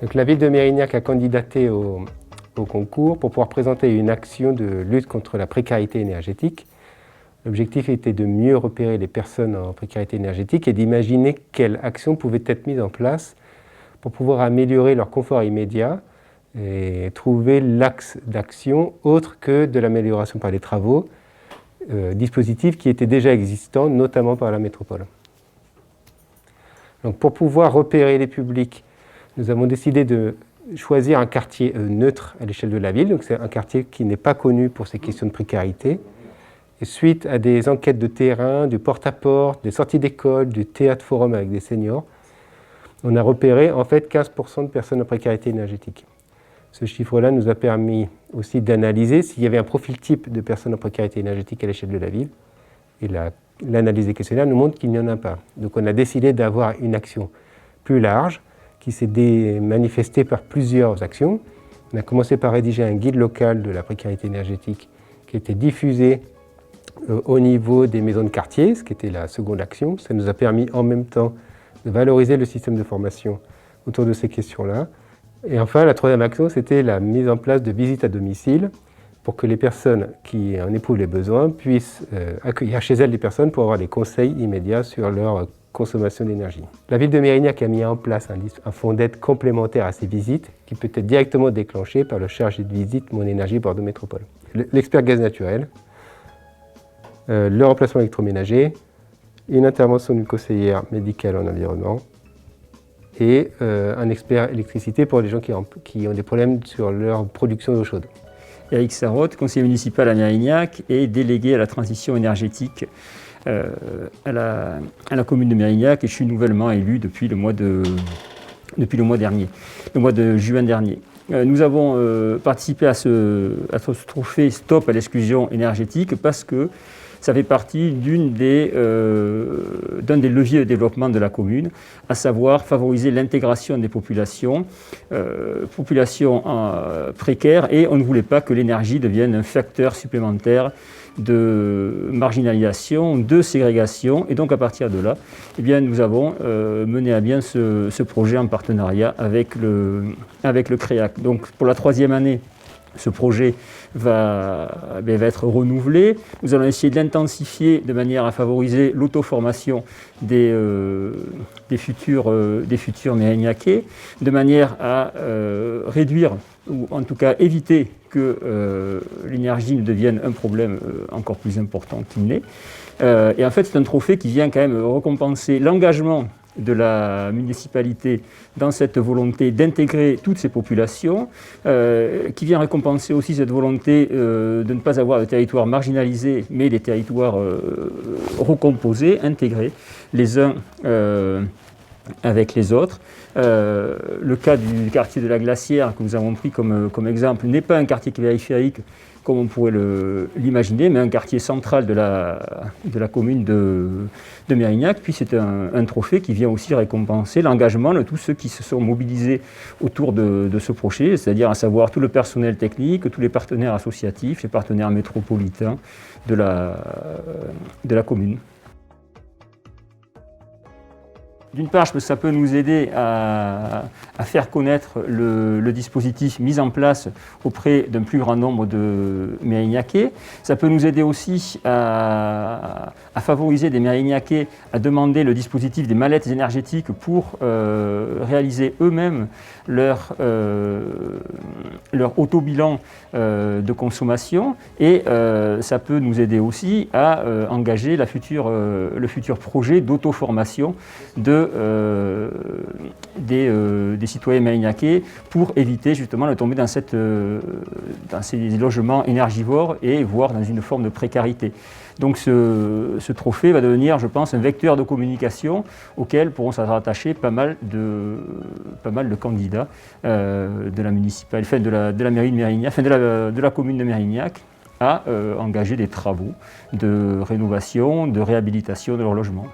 Donc, la ville de Mérignac a candidaté au concours pour pouvoir présenter une action de lutte contre la précarité énergétique. L'objectif était de mieux repérer les personnes en précarité énergétique et d'imaginer quelles actions pouvaient être mises en place pour pouvoir améliorer leur confort immédiat et trouver l'axe d'action autre que de l'amélioration par les travaux, dispositif qui était déjà existant, notamment par la métropole. Donc, pour pouvoir repérer les publics, nous avons décidé de choisir un quartier neutre à l'échelle de la ville. Donc, c'est un quartier qui n'est pas connu pour ces questions de précarité. Et suite à des enquêtes de terrain, du porte-à-porte, des sorties d'école, du théâtre-forum avec des seniors, on a repéré en fait 15% de personnes en précarité énergétique. Ce chiffre-là nous a permis aussi d'analyser s'il y avait un profil type de personnes en précarité énergétique à l'échelle de la ville. Et l'analyse des questionnaires nous montre qu'il n'y en a pas. Donc on a décidé d'avoir une action plus large qui s'est manifestée par plusieurs actions. On a commencé par rédiger un guide local de la précarité énergétique qui était diffusé au niveau des maisons de quartier, ce qui était la seconde action. Ça nous a permis en même temps de valoriser le système de formation autour de ces questions-là. Et enfin, la troisième action, c'était la mise en place de visites à domicile pour que les personnes qui en éprouvent les besoins puissent accueillir chez elles des personnes pour avoir des conseils immédiats sur leur consommation d'énergie. La ville de Mérignac a mis en place un fonds d'aide complémentaire à ces visites qui peut être directement déclenché par le chargé de visite Mon Énergie Bordeaux Métropole. L'expert gaz naturel, le remplacement électroménager, une intervention d'une conseillère médicale en environnement et un expert électricité pour les gens qui ont des problèmes sur leur production d'eau chaude. Éric Sarraute, conseiller municipal à Mérignac et délégué à la transition énergétique à la commune de Mérignac, et je suis nouvellement élu depuis le mois de juin dernier. Nous avons participé à ce trophée Stop à l'exclusion énergétique parce que ça fait partie d'un des leviers de développement de la commune, à savoir favoriser l'intégration des populations précaires, et on ne voulait pas que l'énergie devienne un facteur supplémentaire de marginalisation, de ségrégation. Et donc à partir de là, eh bien, nous avons mené à bien ce projet en partenariat avec le CREAC. Donc pour la troisième année, ce projet va être renouvelé. Nous allons essayer de l'intensifier de manière à favoriser l'auto-formation des futurs Mérignacais, de manière à réduire, ou en tout cas éviter que l'énergie ne devienne un problème encore plus important qu'il n'est. Et en fait, c'est un trophée qui vient quand même récompenser l'engagement de la municipalité dans cette volonté d'intégrer toutes ces populations, qui vient récompenser aussi cette volonté de ne pas avoir de territoires marginalisés, mais des territoires recomposés, intégrés les uns avec les autres. Le cas du quartier de la Glacière que nous avons pris comme exemple n'est pas un quartier périphérique comme on pourrait l'imaginer, mais un quartier central de la commune de Mérignac. Puis c'est un trophée qui vient aussi récompenser l'engagement de tous ceux qui se sont mobilisés autour de ce projet, c'est-à-dire à savoir tout le personnel technique, tous les partenaires associatifs, les partenaires métropolitains de la commune. D'une part, ça peut nous aider à faire connaître le dispositif mis en place auprès d'un plus grand nombre de Mérignacais. Ça peut nous aider aussi à favoriser des Mérignacais à demander le dispositif des mallettes énergétiques pour réaliser eux-mêmes leur auto-bilan de consommation. Et ça peut nous aider aussi à engager le futur projet d'auto-formation des citoyens mérignacais pour éviter justement de tomber dans ces logements énergivores et voire dans une forme de précarité. Donc ce trophée va devenir, je pense, un vecteur de communication auquel pourront se rattacher pas mal de candidats de la municipalité, enfin de la mairie de Mérignac, enfin de la commune de Mérignac, à engager des travaux de rénovation, de réhabilitation de leur logement.